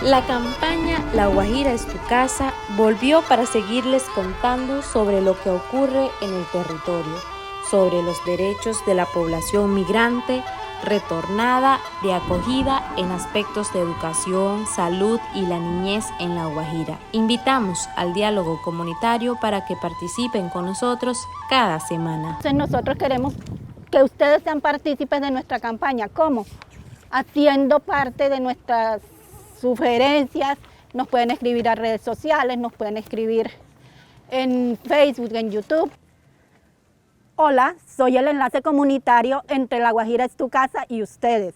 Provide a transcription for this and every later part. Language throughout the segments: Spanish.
La campaña La Guajira es tu casa volvió para seguirles contando sobre lo que ocurre en el territorio, sobre los derechos de la población migrante, retornada, de acogida en aspectos de educación, salud y la niñez en La Guajira. Invitamos al diálogo comunitario para que participen con nosotros cada semana. Entonces nosotros queremos que ustedes sean partícipes de nuestra campaña. ¿Cómo? Haciendo parte de nuestras sugerencias, nos pueden escribir a redes sociales, nos pueden escribir en Facebook, en YouTube. Hola, soy el enlace comunitario entre La Guajira es tu casa y ustedes.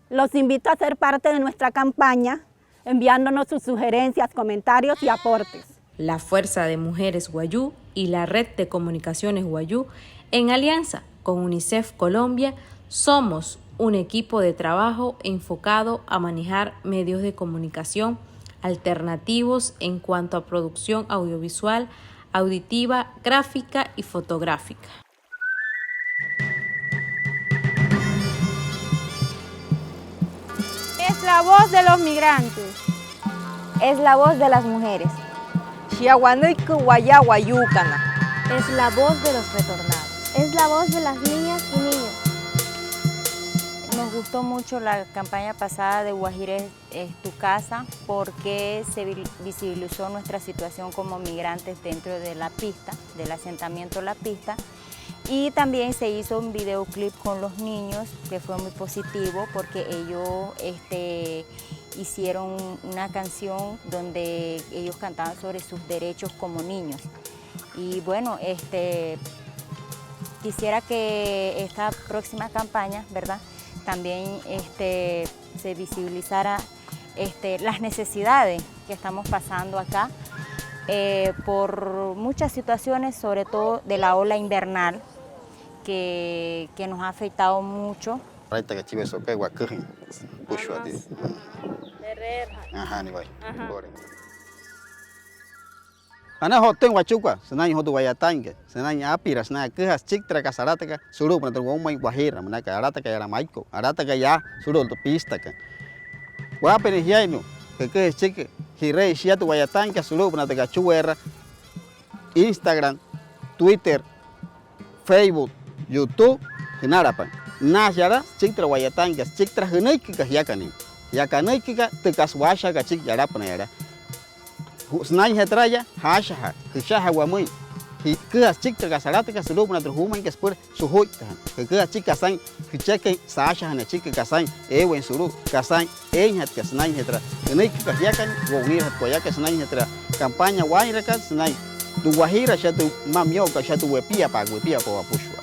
Los invito a ser parte de nuestra campaña, enviándonos sus sugerencias, comentarios y aportes. La Fuerza de Mujeres Wayuu y la Red de Comunicaciones Wayuu, en alianza con UNICEF Colombia, somos un equipo de trabajo enfocado a manejar medios de comunicación alternativos en cuanto a producción audiovisual, auditiva, gráfica y fotográfica. Es la voz de los migrantes. Es la voz de las mujeres. Es la voz de los retornados. Es la voz de las niñas y niños. Nos gustó mucho la campaña pasada de Guajira es tu casa porque se visibilizó nuestra situación como migrantes dentro de la pista, del asentamiento La Pista, y también se hizo un videoclip con los niños que fue muy positivo porque ellos hicieron una canción donde ellos cantaban sobre sus derechos como niños. Y bueno, quisiera que esta próxima campaña, ¿verdad?, también se visibilizara las necesidades que estamos pasando acá por muchas situaciones, sobre todo de la ola invernal que nos ha afectado mucho. Ana hoten wachuca, senai hotu wayatanga, senai apira, senai quejas chictra casarataca, suru para tu goma y guajira, manaca arataca y aramaico, arataca ya, suru tu pistaca. Guapenes yaino, que quejes chique, girei shiatu wayatanga, suru para tu gachuera, Instagram, Twitter, Facebook, YouTube, genarapan. Nashara, chictra wayatanga, chictra geneikika yakani. Yakanaikika, te caswasha gachik yarapanera. Snai hetraya, hashaha, hishaha wamui. Quejas chictra casarataca, suru para tu huma y que spur suhuita. Que quejas chicas san, hicheque, sasha, na chica casan, ewen suru, casan, enhat que snai hetra. Geneikika yakan, wawir hat koyaka snai hetra. Campaña wairakat, snai. Tu guajira, ya tu mamioca, ya tu huepía pa guepía pa apushua.